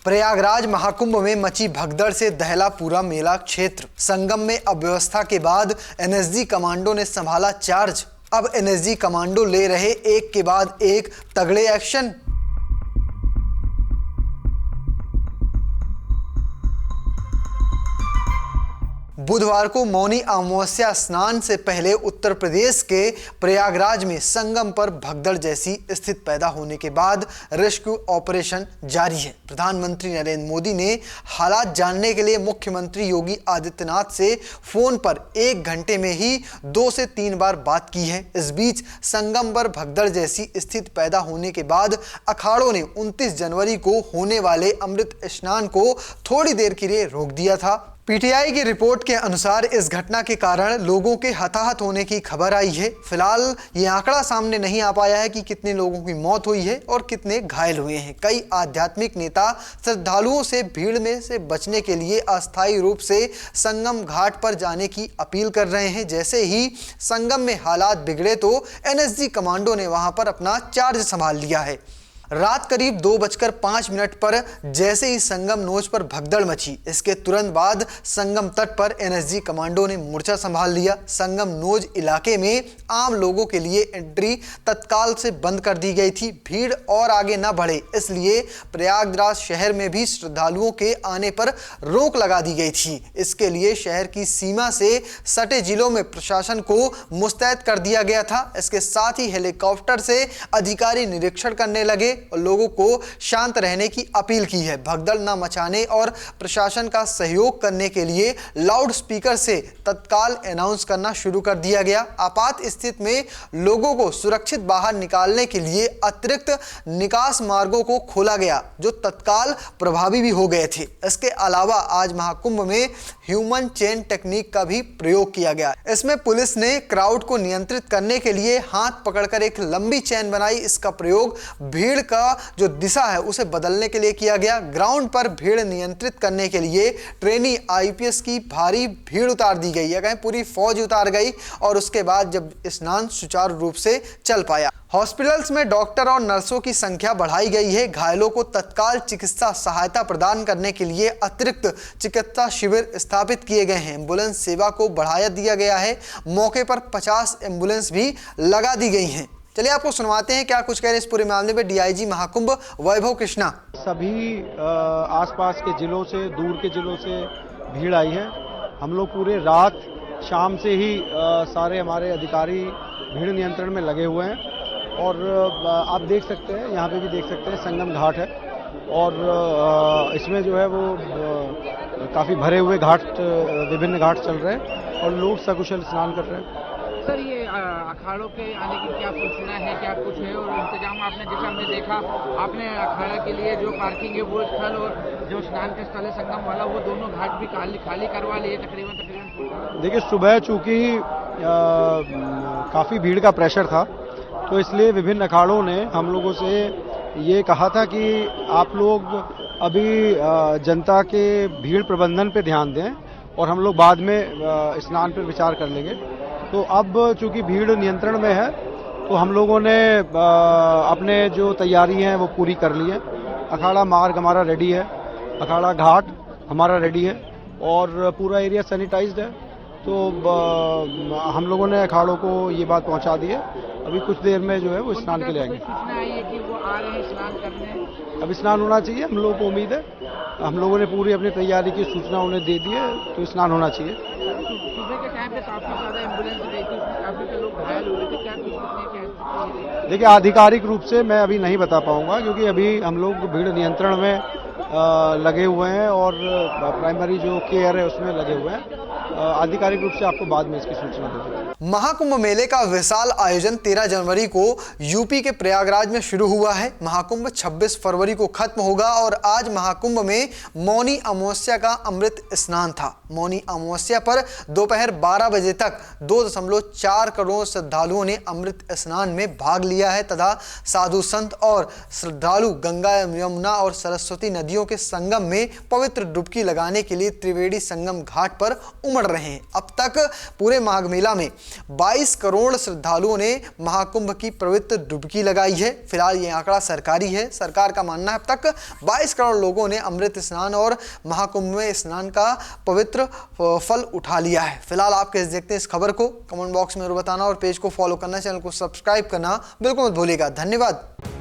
प्रयागराज महाकुंभ में मची भगदड़ से दहला पूरा मेला क्षेत्र। संगम में अव्यवस्था के बाद एनएसजी कमांडो ने संभाला चार्ज। अब एनएसजी कमांडो ले रहे एक के बाद एक तगड़े एक्शन। बुधवार को मौनी अमावस्या स्नान से पहले उत्तर प्रदेश के प्रयागराज में संगम पर भगदड़ जैसी स्थिति पैदा होने के बाद रेस्क्यू ऑपरेशन जारी है। प्रधानमंत्री नरेंद्र मोदी ने हालात जानने के लिए मुख्यमंत्री योगी आदित्यनाथ से फोन पर 1 घंटे में ही 2 से 3 बार बात की है। इस बीच संगम पर भगदड़ जैसी स्थिति पैदा होने के बाद अखाड़ों ने 29 जनवरी को होने वाले अमृत स्नान को थोड़ी देर के लिए रोक दिया था। पीटीआई की रिपोर्ट के अनुसार इस घटना के कारण लोगों के हताहत होने की खबर आई है। फिलहाल ये आंकड़ा सामने नहीं आ पाया है कि कितने लोगों की मौत हुई है और कितने घायल हुए हैं। कई आध्यात्मिक नेता श्रद्धालुओं से भीड़ में से बचने के लिए अस्थायी रूप से संगम घाट पर जाने की अपील कर रहे हैं। जैसे ही संगम में हालात बिगड़े तो एनएसजी कमांडो ने वहां पर अपना चार्ज संभाल लिया है। रात करीब 2:05 पर जैसे ही संगम नोच पर भगदड़ मची, इसके तुरंत बाद संगम तट पर एनएसजी कमांडो ने मोर्चा संभाल लिया। संगम नोज इलाके में आम लोगों के लिए एंट्री तत्काल से बंद कर दी गई थी। भीड़ और आगे न बढ़े इसलिए प्रयागराज शहर में भी श्रद्धालुओं के आने पर रोक लगा दी गई थी। इसके लिए शहर की सीमा से सटे जिलों में प्रशासन को मुस्तैद कर दिया गया था। इसके साथ ही हेलीकॉप्टर से अधिकारी निरीक्षण करने लगे और लोगों को शांत रहने की अपील की है। भगदड़ न मचाने और प्रशासन का सहयोग करने के लिए लाउड स्पीकर से तत्काल अनाउंस करना शुरू कर दिया गया। आपात स्थिति में लोगों को सुरक्षित बाहर निकालने के लिए अतिरिक्त निकास मार्गों को खोला गया जो तत्काल प्रभावी भी हो गए थे। इसके अलावा आज महाकुंभ में ह्यूमन चेन टेक्निक का भी प्रयोग किया गया। इसमें पुलिस ने क्राउड को नियंत्रित करने के लिए हाथ पकड़कर एक लंबी चेन बनाई। इसका प्रयोग भीड़ का जो दिशा है उसे बदलने के लिए किया गया। ग्राउंड पर भीड़ नियंत्रित करने के लिए ट्रेनी आईपीएस की भारी भीड़ उतार दी गई है। पूरी फौज उतार गई और उसके बाद जब स्नान सुचारू रूप से चल पाया। हॉस्पिटल्स में डॉक्टर और नर्सों की संख्या बढ़ाई गई है। घायलों को तत्काल चिकित्सा सहायता प्रदान करने के लिए अतिरिक्त चिकित्सा शिविर स्थापित किए गए हैं। एम्बुलेंस सेवा को बढ़ाया दिया गया है। मौके पर 50 एम्बुलेंस भी लगा दी गई हैं। चलिए आपको सुनवाते हैं क्या कुछ कह रहे हैं इस पूरे मामले में डीआईजी महाकुंभ वैभव कृष्णा। सभी आसपास के जिलों से, दूर के जिलों से भीड़ आई है। हम लोग पूरे रात शाम से ही सारे हमारे अधिकारी भीड़ नियंत्रण में लगे हुए हैं और आप देख सकते हैं, यहाँ पे भी देख सकते हैं संगम घाट है और इसमें जो है वो काफ़ी भरे हुए घाट, विभिन्न घाट चल रहे हैं और लोग सकुशल स्नान कर रहे हैं। सर, ये अखाड़ों के आने की क्या सूचना है, क्या कुछ है और इंतजाम आपने, जैसे हमने देखा आपने अखाड़ा के लिए जो पार्किंग है वो स्थल और जो स्नान के स्थल है संगम वाला, वो दोनों घाट भी खाली करवा लिए तकरीबन। देखिए, सुबह चूंकि काफ़ी भीड़ का प्रेशर था तो इसलिए विभिन्न अखाड़ों ने हम लोगों से ये कहा था कि आप लोग अभी जनता के भीड़ प्रबंधन पे ध्यान दें और हम लोग बाद में स्नान पर विचार कर लेंगे। तो अब चूंकि भीड़ नियंत्रण में है तो हम लोगों ने अपने जो तैयारी हैं वो पूरी कर ली है। अखाड़ा मार्ग हमारा रेडी है, अखाड़ा घाट हमारा रेडी है और पूरा एरिया सैनिटाइज्ड है। तो हम लोगों ने अखाड़ों को ये बात पहुंचा दी है। अभी कुछ देर में जो है वो स्नान के लिए आएंगे। सूचना आई है कि वो आ रहे हैं स्नान करने। अब स्नान होना चाहिए, हम लोगों को उम्मीद है। हम लोगों ने पूरी अपनी तैयारी की सूचना उन्हें दे दी है तो स्नान होना चाहिए। सुबह के टाइम पे काफी ज्यादा एम्बुलेंस गई थी, काफी लोग घायल हुए थे, क्या कुछ? देखिए, आधिकारिक रूप से मैं अभी नहीं बता पाऊंगा क्योंकि अभी हम लोग भीड़ नियंत्रण में लगे हुए हैं और प्राइमरी जो केयर है उसमें लगे हुए हैं। आधिकारिक रूप से आपको बाद में इसकी सूचना दे दूंगा। महाकुंभ मेले का विशाल आयोजन 13 जनवरी को यूपी के प्रयागराज में शुरू हुआ है। महाकुंभ 26 फरवरी को खत्म होगा और आज महाकुंभ में मौनी अमावस्या का अमृत स्नान था। मौनी अमावस्या पर दोपहर 12 बजे तक 2.4 करोड़ श्रद्धालुओं ने अमृत स्नान में भाग लिया है तथा साधु संत और श्रद्धालु गंगा, यमुना और सरस्वती नदियों के संगम में पवित्र डुबकी लगाने के लिए त्रिवेणी संगम घाट पर उमड़ रहे हैं। अब तक पूरे माघ मेला में 22 करोड़ श्रद्धालुओं ने महाकुंभ की पवित्र डुबकी लगाई है। फिलहाल ये आंकड़ा सरकारी है। सरकार का मानना है अब तक 22 करोड़ लोगों ने अमृत स्नान और महाकुंभ में स्नान का पवित्र फल उठा लिया है। फिलहाल आप कैसे देखते हैं इस खबर को, कमेंट बॉक्स में बताना और पेज को फॉलो करना, चैनल को सब्सक्राइब करना बिल्कुल मत भूलिएगा। धन्यवाद।